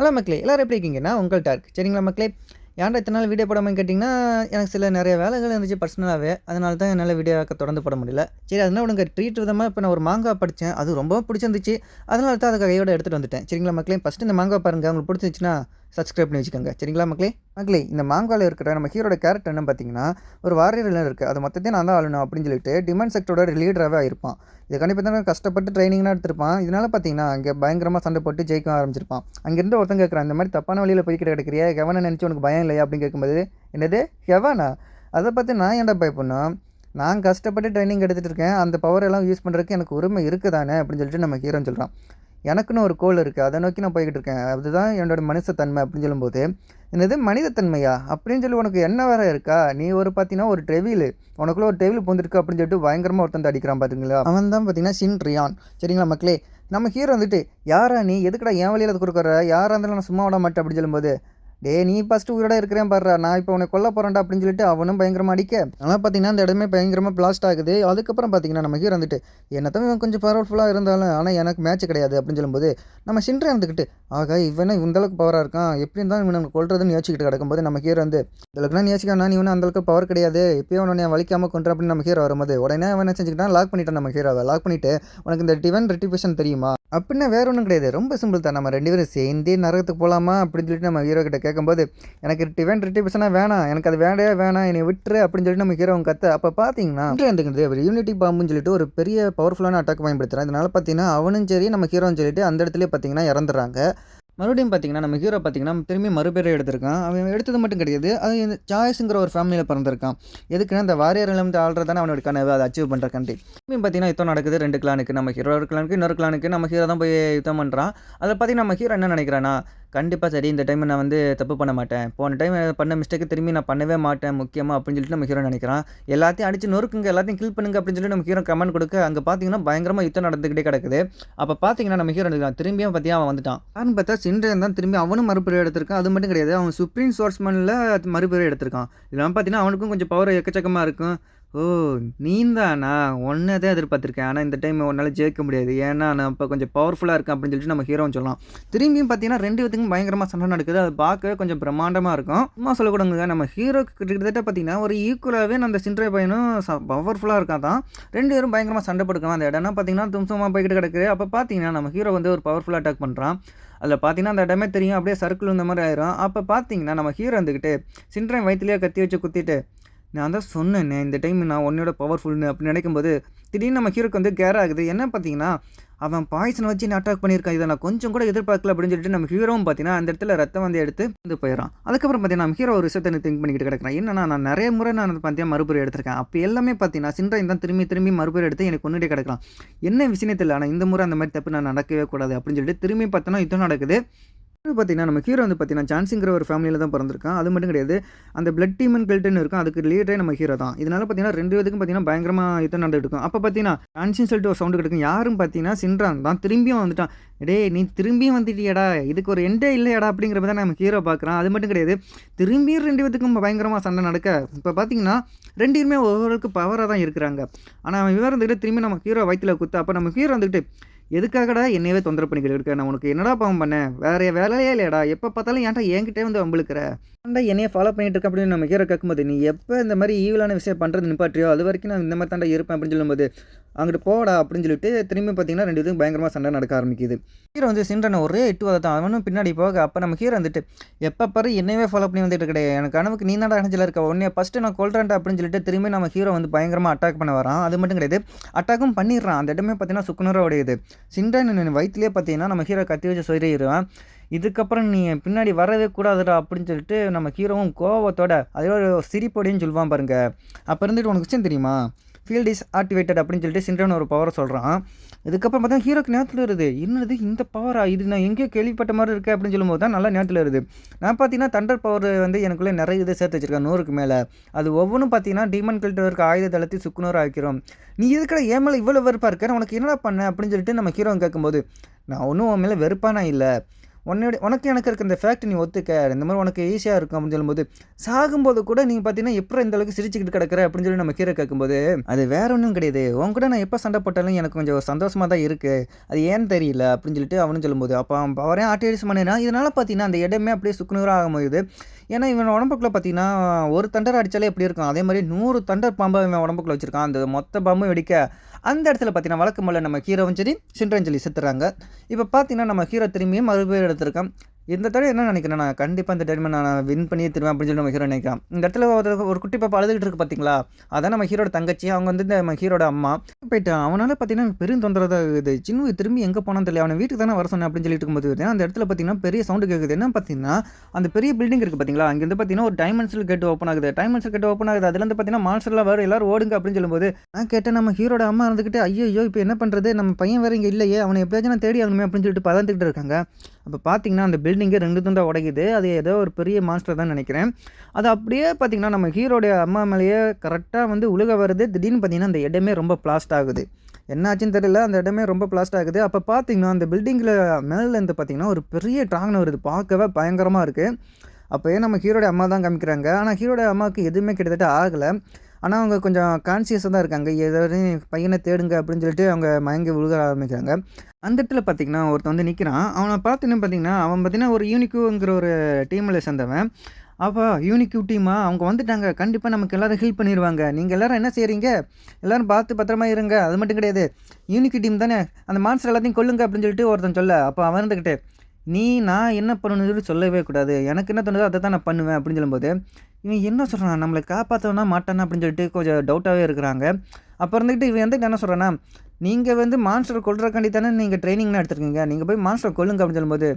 Hello மக்களே! எல்லாரும் எப்படி இருக்கீங்க? நான் உங்கள் டார்க். சரிங்களா மக்களே! ஏன்டா இத்தன நாள் வீடியோ போடாமன்னு கேட்டிங்கன்னா, எனக்கு சில நெறைய வேலைகள் இருந்துச்சு பர்சனலாவே. அதனால தான் என்னால வீடியோக்க தொடர்ந்து போட முடியல. சரி அதனால உனக்கு ட்ரீட் விதமா இப்ப நான் ஒரு மாங்கா படிச்சேன். அது ரொம்பவும் பிடிச்சிருந்துச்சு. அதனால தான் அத கையோட எடுத்துட்டு வந்துட்டேன். சரிங்களா மக்களே! ஃபர்ஸ்ட்டு இந்த மாங்கா பாருங்க. உங்களுக்கு பிடிச்சிருந்துச்சுன்னா, சப்ஸ்கிரைப் பண்ணி வச்சுக்கோங்க. சரிங்களா மக்களே! மக்களே இந்த மாங்கால இருக்கிற நம்ம ஹீரோட கேரக்டர் என்னன்னு பார்த்தீங்கன்னா, ஒரு வாரியர் வில்லன் இருக்கு. அது மொத்தத்தையும் நான் தான் ஆளணும் அப்படின்னு சொல்லிட்டு டிமாண்ட் செக்டரோட லீடராவே ஆயிருப்பான். இதுக்காண்டி பார்த்தீங்கன்னா கஷ்டப்பட்டு ட்ரெய்னிங்லாம் எடுத்திருப்பான். இதனால பார்த்தீங்கன்னா, அங்க பயங்கரமா சண்டை போட்டு ஜெயிக்க ஆரம்பிச்சிருப்பான். அங்கேருந்து ஒருத்தன் கேட்குறான், "இந்த மாரி தப்பான வழியில போய்க்கிட்டு கிடக்கிறியே, ஹெவன நெனச்சு உனக்கு பயம் இல்லையா?" அப்படின்னு கேட்கும்போது, "என்னது ஹெவனா? அத பார்த்து நான் ஏன்டா பயப்படணும்? நான் கஷ்டப்பட்டு ட்ரெய்னிங் எடுத்துட்டு இருக்கேன். அந்த பவர் எல்லாம் யூஸ் பண்றதுக்கு எனக்கு உரிமை இருக்கு தானே!" அப்படின்னு சொல்லிட்டு நம்ம ஹீரோன்னு சொல்றான். எனக்குன்னு ஒரு கோல் இருக்கு. அத நோக்கி நான் போய்க்கிட்டு இருக்கேன். அதுதான் என்னோட மனுஷத்தன்மை அப்படின்னு சொல்லும்போது, "என்னது மனிதத்தன்மையா? அப்படின்னு சொல்லி உனக்கு என்ன வேற இருக்கா? நீ ஒரு பார்த்தீங்கன்னா ஒரு டெவிலு. உனக்குள்ள ஒரு டெவில் பூந்திருக்கு" அப்படின்னு சொல்லிட்டு பயங்கரமா ஒருத்தன் வந்து அடிக்கிறான் பார்த்தீங்களா? அவன் தான் பார்த்தீங்கன்னா ஷின் ரியான். சரிங்களா மக்களே! நம்ம ஹீரோ வந்துட்டு, "யார்றா நீ? எதுக்குடா என் வழியில அத குறுக்குற? யாரா இருந்தாலும் நான் சும்மா விட மாட்டேன்" அப்படின்னு சொல்லும்போது, "டேய் நீ ஃபர்ஸ்ட்டு உயிரோட இருக்கிறேன் பார்றா! நான் இப்போ உன்னை கொல்ல போறேன்டா" அப்படின்னு சொல்லிட்டு அவனும் பயங்கரமா அடிக்க, ஆனா பார்த்தீங்கன்னா அந்த இடமே பயங்கரமா பிளாஸ்ட் ஆகுது. அதுக்கப்புறம் பார்த்தீங்கன்னா நம்ம ஹீரோ வந்துட்டு, "என்னதான் இவன் கொஞ்சம் பவர்ஃபுல்லா இருந்தாலும், ஆனா எனக்கு மேட்ச் கிடையாது" அப்படின்னு சொல்லும்போது, நம்ம ஷின்ரே இருந்துக்கிட்டு, "ஆகா இவன் இந்த அளவுக்கு பவரா இருக்கான். எப்படி இருந்தாலும் இவன கொல்றதுன்னு யோசிச்சுக்கிட்டு கிடக்கும்போது, நம்ம ஹீரோ வந்து, "இந்த அளவுக்குலாம் நீ யோசிக்க வேணாம். நீ ஒண்ணும் அந்த அளவுக்கு பவர் கிடையாது. இப்பயே உன்ன நான் வலிக்காம கொல்றேன்" அப்படின்னு நம்ம ஹீரோ வரும்போது, உடனே அவன் என்ன செஞ்சுக்கிட்டான், லாக் பண்ணிட்டான் நம்ம ஹீரோவ. லாக் பண்ணிட்டு, "உனக்கு இந்த டிவைன் ரெட்ரிபியூஷன் தெரியுமா?" அப்படின்னா வேற ஒண்ணும் கிடையாது. ரொம்ப சிம்பிள் தான். நம்ம 2 பேரும் சேர்ந்தே நரகத்துக்கு போலாமா? அப்படின்னு சொல்லிட்டு நம்ம ஹீரோ கிட்ட கேட்கும்போது, "எனக்கு டிவைன் ரெட்ரிபியூஷனா வேணாம். எனக்கு அது வேண்டவே வேணாம். என்னைய விட்டுரு" அப்படின்னு சொல்லிட்டு நம்ம ஹீரோவும் கத்த, அப்ப பார்த்தீங்கன்னா, ஒரு யூனிட்டி பாம்புன்னு சொல்லிட்டு ஒரு பெரிய பவர்ஃபுல்லான அட்டாக் பயன்படுத்துறான். இதனால பார்த்தீங்கன்னா, அவனும் சரி, நம்ம ஹீரோவும் சொல்லிட்டு அந்த இடத்துலயே பார்த்தீங்கன்னா இறந்துடுறாங்க. மறுபடியும் பார்த்தீங்கன்னா, நம்ம ஹீரோ பார்த்தீங்கன்னா, திரும்பி மறுபிறவி எடுத்திருக்கான். அவன் எடுத்தது மட்டும் கிடையாது. அது இந்த சாய்ஸ்ங்கிற ஒரு ஃபேமிலியில பிறந்திருக்கான். எதுக்குன்னா, இந்த வாரியர் எலிமெண்ட் ஆள்றது தானே அவனோட கனவு. அத அச்சீவ் பண்றக்காண்டி. திரும்பியும் பார்த்தீங்கன்னா, யுத்தம் நடக்குது 2 கிளானுக்கு. நம்ம ஹீரோ ஒரு கிளானுக்கு, இன்னொரு கிளானுக்கு. நம்ம ஹீரோ தான் போய் யுத்தம் பண்றான். அதில பார்த்தீங்கன்னா, நம்ம ஹீரோ என்ன நினைக்கிறான்னா, கண்டிப்பா சரி இந்த டைம் நான் வந்து தப்பு பண்ண மாட்டேன். போன டைம் பண்ண மிஸ்டேக்க திரும்பி நான் பண்ணவே மாட்டேன் முக்கியமா அப்படின்னு சொல்லிட்டு நம்ம ஹீரோ நினைக்கிறான். எல்லாத்தையும் அடிச்சு நொறுக்குங்க, எல்லாத்தையும் கில் பண்ணுங்க அப்படின்னு சொல்லி நம்ம ஹீரோ கமாண்ட் கொடுக்க, அங்க பார்த்தீங்கன்னா, பயங்கரமா யுத்தம் நடந்துகிட்டே கிடக்குது. அப்ப பார்த்தீங்கன்னா, நம்ம ஹீரோ திரும்பியும் பார்த்தியா அவன் வந்துட்டான். யாருன்னு பார்த்தா சின்ரேன் தான் திரும்பி அவனும் மறுபிறவி எடுத்திருக்கான். அது மட்டும் கிடையாது. அவன் சுப்ரீம் சோர்ஸ்மன்ல மறுபிறவி எடுத்திருக்கான். இதெல்லாம் பார்த்தீங்கன்னா, அவனுக்கும் கொஞ்சம் பவர் எக்கச்சக்கமா இருக்கும். "ஓ! நீந்தானா? உன்ன தான் எதிர்பார்த்துருக்கேன். ஆனா இந்த டைம் உன்னால ஜெயிக்க முடியாது. ஏன்னா நான் இப்ப கொஞ்சம் பவர்ஃபுல்லா இருக்கேன்" அப்படின்னு சொல்லிட்டு நம்ம ஹீரோவும் சொல்லலாம். திரும்பியும் பார்த்தீங்கன்னா 2 பேத்துக்கும் பயங்கரமா சண்டை நடக்குது. அது பார்க்கவே கொஞ்சம் பிரம்மாண்டமா இருக்கும். சும்மா சொல்லக்கூடாதுங்க. நம்ம ஹீரோக்கு கிட்டத்தட்ட பார்த்தீங்கன்னா, ஒரு ஈக்குவலாவே அந்த சின்ரே பையனும் பவர்ஃபுல்லா இருக்கான் தான். 2 பேரும் பயங்கரமா சண்டை போட்டுக்குறான். அந்த இடம்லாம் பார்த்தீங்கன்னா, தும்சமா போய்க்கிட்டு கிடக்கு. அப்ப பார்த்தீங்கன்னா, நம்ம ஹீரோ வந்து ஒரு பவர்ஃபுல்லா அட்டாக் பண்றான். அதில பார்த்தீங்கன்னா, அந்த இடமே தெரியும். அப்படியே சர்க்கிள் இந்த மாரி ஆயிரும். அப்ப பார்த்தீங்கன்னா, நம்ம ஹீரோ இருந்துகிட்டு சின்ரேன் வயித்திலேயே கத்தி வச்சு குத்திட்டு, "நான் தான் சொன்னேனே, இந்த டைம் நான் உன்னையோட பவர்ஃபுல்னு" அப்படின்னு நினைக்கும்போது, திடீர்னு நம்ம ஹீரோக்கு வந்து கேர் ஆகுது. என்ன பார்த்தீங்கன்னா, அவன் பாய்சன வச்சு என்ன அட்டாக் பண்ணியிருக்கான். இத நான் கொஞ்சம் கூட எதிர்பார்க்கல அப்படின்னு சொல்லிட்டு நம்ம ஹீரோவும் பார்த்தீங்கன்னா, அந்த இடத்துல ரத்தம் வந்து எடுத்து வந்து போயிடுறான். அதுக்கப்புறம் பார்த்தீங்கன்னா, நம்ம ஹீரோ ஒரு விஷயத்த திங்க் பண்ணிக்கிட்டு கிடக்குறான். என்னன்னா, நான் நெறைய முறை நான் பார்த்தீங்கன்னா மறுபிறவி எடுத்திருக்கேன். அப்ப எல்லாமே பார்த்தீங்கன்னா, சின்ரேன் தான் திரும்பி திரும்பி மறுபிறவி எடுத்து என்னை கொன்னுட்டே கிடக்குறான். என்ன விஷயம்னே தெரியல. ஆனா இந்த முறை அந்த மாரி தப்பு நான் நடக்கவே கூடாது அப்படின்னு சொல்லிட்டு திரும்பி பார்த்தோன்னா யுத்தம் நடக்குது. பார்த்தீங்கன்னா, நம்ம ஹீரோ வந்து பார்த்தீங்கன்னா, ஜான்சிங்கிற ஒரு ஃபேமிலியில தான் பொறந்திருக்கான். அது மட்டும் கிடையாது. அந்த பிளட் டீமன் கில்ட்ன்னு இருக்கும். அதுக்கு லீடரே நம்ம ஹீரோ தான். இதனால பார்த்தீங்கன்னா, 2 பேத்துக்கும் பார்த்தீங்கன்னா, பயங்கரமா யுத்தம் நடந்துட்டு இருக்கும். அப்ப பார்த்தீங்கன்னா, ஜான்சின்னு சொல்லிட்டு ஒரு சவுண்ட் கிடைக்கும். யாருன்னு பார்த்தீங்கன்னா, சின்ரான் தான். திரும்பியும் வந்துட்டான். "டேய் நீ திரும்பியும் வந்துட்டியேடா! இதுக்கு ஒரு எண்டே இல்லையாடா!" அப்படிங்கிற மாரி தான் நம்ம ஹீரோ பார்க்குறான். அது மட்டும் கிடையாது. திரும்பியும் 2 பேத்துக்கும் பயங்கரமா சண்டை நடக்க, இப்ப பார்த்தீங்கன்னா, 2 பேருமே ஓரளவுக்கு பவரா தான் இருக்கிறாங்க. ஆனா, அவன் இவன் இருந்துகிட்டு திரும்பி நம்ம ஹீரோ வயித்துல குத்த, அப்ப நம்ம ஹீரோ வந்துட்டு, "எதுக்காகடா என்னையவே தொந்தரவு பண்ணிக்கிட்டு இருக்க? நான் உனக்கு என்னடா பாவம் பண்ணேன்? வேற வேலையே இல்லையாடா? எப்ப பார்த்தாலும் ஏன்டா என்கிட்டயே வந்து வம்பிழுக்கிற? ஏன்டா என்னைய ஃபாலோ பண்ணிட்டு இருக்க?" அப்படின்னு நம்ம ஹீரோ கேட்கும்போது, "நீ எப்ப இந்த மாரி ஈவிலான விஷயம் பண்றது நிப்பாட்டுறியோ, அதுவரைக்கும் நான் இந்த மாரி தான்டா இருப்பேன்" அப்படின்னு சொல்லும்போது, "அங்கிட்டு போடா" அப்படின்னு சொல்லிட்டு திரும்பி பார்த்தீங்கன்னா, 2 பேத்துக்கும் பயங்கரமா சண்டை நடக்க ஆரம்பிக்குது. ஹீரோ வந்து சின்ரன ஒரே எட்டு உதைத்தான். அவனும் பின்னாடி போக, அப்ப நம்ம ஹீரோ வந்துட்டு, "எப்ப பாரு என்னையவே ஃபாலோ பண்ணி வந்துட்டு இருக்கடே! எனக்கு கனவுக்கு நீ தான்டா அடைஞ்சல இருக்க. உன்னைய ஃபர்ஸ்ட்டு நான் கொல்றேன்டா" அப்படின்னு சொல்லிட்டு திரும்பி நம்ம ஹீரோ வந்து பயங்கரமா அட்டாக் பண்ண வரான். அது மட்டும் கிடையாது. அட்டாக்கும் பண்ணிடுறான். அந்த இடமே பார்த்தீங்கன்னா, சுக்குநூறா உடையுது. சின்ரன் வயித்திலேயே பார்த்தீங்கன்னா, நம்ம ஹீரோ கத்தி வச்சு சொருகிருவான். "இதுக்கப்புறம் நீ என் பின்னாடி வரவே கூடாதுடா" அப்படின்னு சொல்லிட்டு நம்ம ஹீரோவும் கோவத்தோட, அதே ஒரு சிரிப்போடையும் சொல்லுவான் பாருங்க. அப்ப இருந்துட்டு, "உனக்கு விஷயம் தெரியுமா? ஃபீல்ட் இஸ் ஆக்டிவேட்டட்" அப்படின்னு சொல்லிட்டு சின்ரன் ஒரு பவர சொல்றான். இதுக்கப்புறம் பார்த்தா ஹீரோக்கு ஞாபகத்துல வருது. "என்னது இந்த பவரா? இது நான் எங்கேயோ கேள்விப்பட்ட மாரி இருக்கே" அப்படின்னு சொல்லும்போது தான் நல்லா ஞாபகத்துல வருது. நான் பார்த்தீங்கன்னா, தண்டர் பவர் வந்து எனக்குள்ள நெறைய இத சேர்த்து வச்சிருக்கேன் 100க்கு மேல. அது ஒவ்வொன்னும் பார்த்தீங்கன்னா, டீமன் கில்ட்ட இருக்க ஆயுத தளத்தை சுக்குநூறா ஆக்கிறோம். "நீ எதுக்குடா என் மேல இவ்வளோ வெறுப்பா இருக்க? நான் உனக்கு என்னடா பண்ணேன்?" அப்படின்னு சொல்லிட்டு நம்ம ஹீரோவ கேட்கும்போது, "நான் ஒண்ணும் உன் மேல வெறுப்பாலாம் இல்ல. உனக்கு எனக்கு இருக்க இந்த ஃபேக்ட் நீ ஒத்துக்க. இந்த மாரி உனக்கு ஈஸியா இருக்கும் அப்படின்னு சொல்லும்போது, சாகும்போது கூட நீங்க பார்த்தீங்கன்னா, எப்புட்றா இந்த அளவுக்கு சிரிச்சுக்கிட்டு கிடக்குற அப்படின்னு சொல்லி நம்ம ஹீரோ கேட்கும்போது, அது வேற ஒண்ணும் கிடையாது. உன் கூட நான் எப்ப சண்டை போட்டாலும் எனக்கு கொஞ்சம் சந்தோஷமா தான் இருக்கு. அது ஏன்னு தெரியல அப்படின்னு சொல்லிட்டு அவனும் சொல்லும்போது, அப்ப அவன் பவரே ஆட்டி அடிச்சு பண்ணிடுறான். இதனால பார்த்தீங்கன்னா, அந்த இடமே அப்படியே சுக்குநூறா ஆகும்போது, ஏன்னா இவன் உடம்புக்குள்ள பார்த்தீங்கன்னா, ஒரு தண்டர் அடிச்சாலே எப்படி இருக்கும், அதே மாரி 100 தண்டர் பாம்ப இவன் உடம்புக்குள்ள வச்சிருக்கான். அந்த மொத்த பாம்பும் வெடிக்க, அந்த இடத்துல பார்த்தீங்கன்னா, வழக்கம் போல நம்ம ஹீரோவும் சரி, சின்ரயும் சரி செத்துர்றாங்க. இப்ப பார்த்தீங்கன்னா, நம்ம ஹீரோ திரும்பியும் மறுபடியும் எடுத்திருக்கான். இந்த தடவ என்ன நினைக்கிறேன்னா, கண்டிப்பா இந்த டைம் நான் வின் பண்ணியே தருவேன் அப்படின்னு சொல்லி நம்ம ஹீரோ நினைக்கிறான். இந்த இடத்துல ஒரு குட்டி பாப்பா அழுதுகிட்டு இருக்கு பார்த்தீங்களா? அதான் நம்ம ஹீரோட தங்கச்சி. அவங்க வந்து நம்ம ஹீரோட அம்மா. போயிட்டான். அவனால பார்த்தீங்கன்னா, எனக்கு பெரும் தொந்தரவு தான் ஆகுது. சின்னு திரும்பி எங்க போனான்னு தெரியல. அவன வீட்டுக்கு தானே வர சொன்னேன் அப்படின்னு சொல்லிட்டு இருக்கும்போது, அந்த இடத்துல பார்த்தீங்கன்னா, பெரிய சவுண்ட் கேட்குது. என்ன பார்த்தீங்கன்னா, அந்த பெரிய பில்டிங் இருக்கு பார்த்தீங்களா? அங்கேருந்து பார்த்தீங்கன்னா, ஒரு டைமென்ஷனல் கேட் ஓப்பன் ஆகுது. டைமென்ஷனல் கேட் ஓப்பன் ஆகுது. அதுலேருந்து பார்த்தீங்கன்னா, மான்ஸ்டர்லாம் வரும். எல்லாரும் ஓடுங்க அப்படின்னு சொல்லும்போது, நான் கேட்டேன் நம்ம ஹீரோட அம்மா இருந்துகிட்டு, ஐய்யய்யோ! இப்போ என்ன பண்றது? நம்ம பையன் வேற இங்க இல்லையே! அவன எப்படியாச்சும் நான் தேடி ஆகணுமே அப்படின்னு சொல்லிட்டு பதந்துகிட்டு இருக்காங்க. அப்ப பார்த்தீங்கன்னா, அந்த பில்டிங்கே 2 துண்டா உடையுது. அது ஏதோ ஒரு பெரிய மான்ஸ்டர் தான் நெனைக்கிறேன். அது அப்படியே பார்த்தீங்கன்னா, நம்ம ஹீரோடைய அம்மா மேலேயே கரெக்ட்டா வந்து உழுக வருது. திடீர்னு பார்த்தீங்கன்னா, அந்த இடமே ரொம்ப பிளாஸ்ட் ஆகுது. என்னாச்சுன்னு தெரியல. அந்த இடமே ரொம்ப பிளாஸ்ட் ஆகுது. அப்ப பார்த்தீங்கன்னா, அந்த பில்டிங்கில மேலேருந்து பார்த்தீங்கன்னா, ஒரு பெரிய டிராகன் வருது. பார்க்கவே பயங்கரமா இருக்கு. அப்பயே நம்ம ஹீரோடைய அம்மா தான் காமிக்கிறாங்க. ஆனா, ஹீரோடைய அம்மாவுக்கு எதுவுமே கிட்டத்தட்ட ஆகல. ஆனா, அவங்க கொஞ்சம் கான்ஷியஸா தான் இருக்காங்க. ஏதாவது பையன தேடுங்க அப்படின்னு சொல்லிட்டு அவங்க மயங்கி விழுக ஆரம்பிக்கிறாங்க. அந்த இடத்துல பார்த்தீங்கன்னா, ஒருத்தன் வந்து நிக்கிறான். அவன பார்த்தோன்னே பார்த்தீங்கன்னா, அவன் பார்த்தீங்கன்னா ஒரு யூனிக்யூங்கிற ஒரு டீம்ல சேர்ந்தவன். அப்ப யூனிக்யூ டீமா அவங்க வந்துட்டாங்க. கண்டிப்பா நமக்கு எல்லாரும் ஹெல்ப் பண்ணிருவாங்க. நீங்க எல்லாரும் என்ன செய்றீங்க? எல்லாரும் பார்த்து பத்திரமா இருங்க. அது மட்டும் கிடையாது. யூனிக்யூ டீம் தானே, அந்த மான்ஸ்டர் எல்லாத்தையும் கொல்லுங்க அப்படின்னு சொல்லிட்டு ஒருத்தன் சொல்ல, அப்ப அவன் இருந்துகிட்டு, நான் என்ன பண்ணணும்னு சொல்லி சொல்லவே கூடாது. எனக்கு என்ன தோணுதோ அத தான் நான் பண்ணுவேன் அப்படின்னு சொல்லும்போது, இவன் என்ன சொல்றான்? நம்மள காப்பாத்துவானா மாட்டானா அப்படின்னு சொல்லிட்டு கொஞ்சம் டவுட்டாவே இருக்கிறாங்க. அப்ப இருந்துகிட்டு இவன் வந்து என்ன சொல்றான்னா, நீங்க வந்து மான்ஸ்டர கொல்றதுக்காண்டி தானே நீங்க ட்ரெய்னிங்லாம் எடுத்திருக்கீங்க. நீங்க போய் மான்ஸ்டர கொல்லுங்க அப்படின்னு சொல்லும்போது,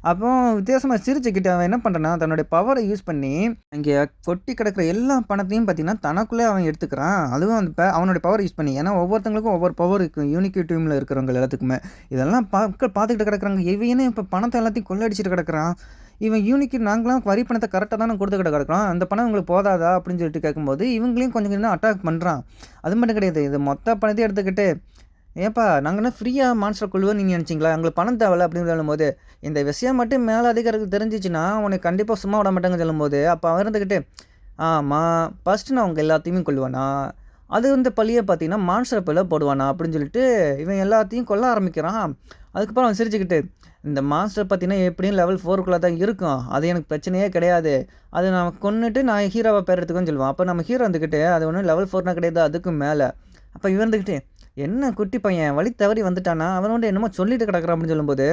அப்போ வித்தியாசமா சிரிச்சுக்கிட்டு அவன் என்ன பண்றான்னா, தன்னுடைய பவர யூஸ் பண்ணி, அங்கே கொட்டி கிடக்கிற எல்லா பணத்தையும் பார்த்தீங்கன்னா, தனக்குள்ளே அவன் எடுத்துக்கிறான். அதுவும் அந்த அவனுடைய பவர் யூஸ் பண்ணி. ஏன்னா ஒவ்வொருத்தவங்களுக்கும் ஒவ்வொரு பவர் இருக்கும். யூனிக்யூ டீம்ல இருக்கிறவங்க எல்லாத்துக்குமே. இதெல்லாம் மக்கள் பார்த்துக்கிட்டு கிடக்குறாங்க. இவன் என்ன இப்ப பணத்த எல்லாத்தையும் கொள்ளையடிச்சிட்டு கிடக்குறான். இவன் யூனிக்கு நாங்கலாம் வரி பணத்த கரெக்ட்டா தானே குடுத்துக்கிட்டு கிடக்குறோம். அந்த பணம் உங்களுக்கு போதாதா? அப்படின்னு சொல்லிட்டு கேட்கும்போது, இவங்களையும் கொஞ்சம் கொஞ்சம் அட்டாக் பண்றான். அது மட்டும் கிடையாது. இது மொத்த பணத்தையும் எடுத்துக்கிட்டு, "ஏப்பா நாங்க என்ன ஃப்ரீயா மான்ஸ்டர கொல்லுவோம்னு நீங்க நெனச்சீங்களா? எங்களுக்கு பணம் தேவையில்ல" அப்படின்னு சொல்லும்போது, இந்த விஷயம் மட்டும் மேல அதிகாரிக்கு தெரிஞ்சுச்சுன்னா, உன்னை கண்டிப்பா சும்மா விட மாட்டாங்கன்னு சொல்லும்போது, அப்ப அவன் இருந்துகிட்டு, "ஆமா, ஃபர்ஸ்ட்டு நான் உங்க எல்லாத்தையுமே கொல்லுவேனா, அது வந்து பழிய பார்த்தீங்கன்னா, மான்ஸ்டர் பழிய போடுவானா" அப்படின்னு சொல்லிட்டு, இவன் எல்லாத்தையும் கொல்ல ஆரம்பிக்கிறான். அதுக்கப்புறம் அவன் சிரிச்சுக்கிட்டு, "இந்த மான்ஸ்டர் பார்த்தீங்கன்னா, எப்படியும் லெவல் 4க்குள்ள தான் இருக்கும். அது எனக்கு பிரச்சனையே கிடையாது. அத நான் கொன்னுட்டு நான் ஹீரோவா பேர் எடுத்துக்குவேன்னு" சொல்லுவான். அப்ப நம்ம ஹீரோ இருந்துகிட்டு, "அது ஒண்ணும் லெவல் 4னா கிடையாது. அதுக்கும் மேல." அப்ப இவன் இருந்துகிட்டு, "என்ன குட்டி பையன் வழி தவறி வந்துட்டானா, அவனோட என்னமோ சொல்லிட்டு கிடக்குறான்" அப்படின்னு சொல்லும்போது,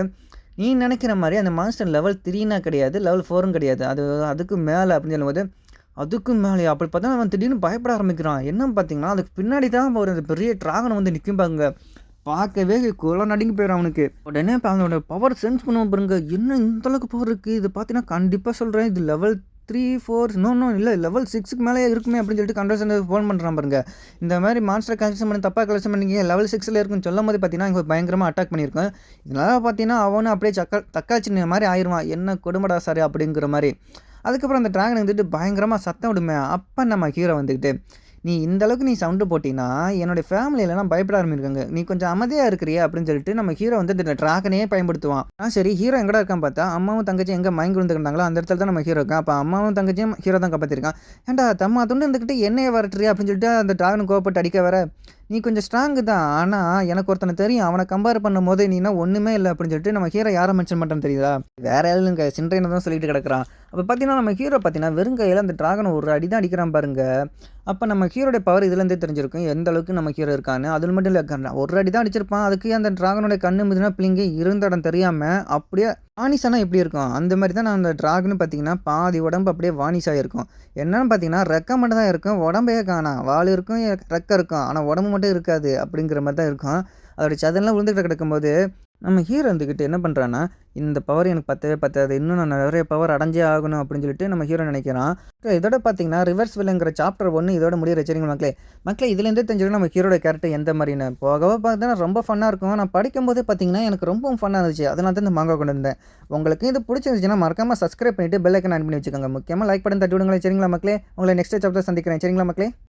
"நீ நெனைக்கிற மாரி அந்த மான்ஸ்டர் லெவல் 3னா கிடையாது. லெவல் 4ம் கிடையாது. அது அதுக்கும் மேல" அப்படின்னு சொல்லும்போது, "அதுக்கும் மேலயா?" அப்படி பார்த்தா அவன் திடீர்னு பயப்பட ஆரம்பிக்கிறான். என்னன்னு பார்த்தீங்கன்னா, அதுக்கு பின்னாடி தான் ஒரு பெரிய டிராகன் வந்து நிக்கும் பாருங்க. பார்க்கவே குல நடுங்கி போயிரும் அவனுக்கு. உடனே இப்ப அவனோட பவர் சென்ஸ் பண்ணுவான் பாருங்க. என்ன இந்த அளவுக்கு பவர் இருக்கு? இது பார்த்தீங்கன்னா கண்டிப்பா சொல்றேன். இது லெவல் 3, 4 நோ இல்ல லெவல் 6க்கு மேலயே இருக்குமே அப்படின்னு சொல்லிட்டு கண்ட்ரோல் சென்டருக்கு ஃபோன் பண்றான் பாருங்க. இந்த மாரி மான்ஸ்டர் கலெக்ஷன் பண்ணி தப்பா கலெக்ஷன் பண்ணீங்க. லெவல் 6ல இருக்குன்னு சொல்லும்போது பார்த்தீங்கன்னா, இங்க பயங்கரமா அட்டாக் பண்ணியிருக்கோம். இதனால பார்த்தீங்கன்னா, அவனும் அப்படியே தக்காளி மாரி ஆயிருவான். என்ன கொடுமடா சாரு அப்படிங்கிற மாரி. அதுக்கப்புறம் அந்த டிராகன் வந்துட்டு பயங்கரமா சத்தம் விடுமே. அப்ப நம்ம ஹீரோ வந்துகிட்டு, "நீ இந்த அளவுக்கு நீ சவுண்டு போட்டீன்னா, என்னுடைய ஃபேமிலிலலாம் பயப்பட ஆரம்பிருக்காங்க. நீ கொஞ்சம் அமைதியா இருக்கிறியா?" அப்படின்னு சொல்லிட்டு நம்ம ஹீரோ வந்து இந்த டிராகனையே பயன்படுத்துவான். சரி ஹீரோ எங்கடா இருக்கான்னு பார்த்தா, அம்மாவும் தங்கச்சியும் எங்க மயங்கி விழுந்துருந்தாங்களோ அந்த இடத்துல தான் நம்ம ஹீரோ இருக்கான். அப்ப அம்மாவும் தங்கச்சியும் ஹீரோ தான் காப்பாத்திருக்கான். "ஏன்டா தம்மா துண்டு இருந்துகிட்டு என்னைய விரட்டுறியா?" அப்படின்னு சொல்லிட்டு அந்த டிராகன் கோவப்பட்டு அடிக்க வர, "நீ கொஞ்சம் ஸ்ட்ராங்கு தான். ஆனா எனக்கு ஒருத்தன தெரியும். அவன கம்பேர் பண்ணும்போது நீ என்ன ஒண்ணுமே இல்ல" அப்படின்னு சொல்லிட்டு நம்ம ஹீரோ யார மென்ஷன் பண்றான்னு தெரியுதா? வேற யாரும் இல்லங்க. சின்ரையன தான் சொல்லிட்டு கிடக்குறான். அப்ப பார்த்தீங்கன்னா, நம்ம ஹீரோ பார்த்தீங்கன்னா, வெறும் கையில அந்த டிராகன ஒரு அடி தான் அடிக்கிறான் பாருங்க. அப்ப நம்ம ஹீரோடைய பவர் இதுலேருந்தே தெரிஞ்சிருக்கும். எந்த அளவுக்கு நம்ம ஹீரோ இருக்கான்னு. அதில மட்டும் இல்ல ஒரு அடி தான் அடிச்சிருப்பான். அதுக்கு அந்த டிராகனோட கண்ணு மிதுனா பிளிங்கி இருந்த இடம் தெரியாம, அப்படியே வானிஷ் ஆனா எப்படி இருக்கும்? அந்த மாரி தான் அந்த டிராகனும் பார்த்தீங்கன்னா, பாதி உடம்பு அப்படியே வானிஷ் ஆகியிருக்கும். என்னன்னு பார்த்தீங்கன்னா, ரெக்க மட்டும் தான் இருக்கும். உடம்பே காணோம். வால் இருக்கும், ரெக்க இருக்கும். ஆனா உடம்பு மட்டும் இருக்காது. அப்படிங்கிற மாரி தான் இருக்கும். அதோட சதன்லாம் விழுந்துகிட்டு கிடக்கும்போது, நம்ம ஹீரோ இருந்துகிட்டு என்ன பண்றான்னா, இந்த பவர் எனக்கு பத்தவே பத்தாது. இன்னும் நான் நெறைய பவர் அடைஞ்சே ஆகணும் அப்படின்னு சொல்லிட்டு நம்ம ஹீரோ நினைக்கிறான். இதோட பார்த்தீங்கன்னா, ரிவர்ஸ் வில்லங்கிற சாப்டர் 1 இதோட முடியிற சரிங்க மக்களே. மக்களே இதுலேருந்தே தெரிஞ்சுக்கணும் நம்ம ஹீரோட கேரக்டர் எந்த மாரின்னு. போகவே பார்த்தீங்கன்னா ரொம்ப ஃபன்னா இருக்கும். நான் படிக்கும்போதே பார்த்தீங்கன்னா, எனக்கு ரொம்பவும் ஃபன்னா இருந்துச்சு. அதனால தான் இந்த மாங்கா கொண்டு வந்தேன். உங்களுக்கு இது பிடிச்சிருந்துச்சுன்னா மறக்காம சப்ஸ்கிரைப் பண்ணிட்டு பெல் ஐக்கான் ஆன் பண்ணி வச்சுக்கோங்க. முக்கியமா லைக் பட்டன் தட்டி விடுங்களேன் சரிங்களா மக்களே. உங்களை நெக்ஸ்ட் சாப்டர் சந்திக்கிறேன் சரிங்களா மக்களே.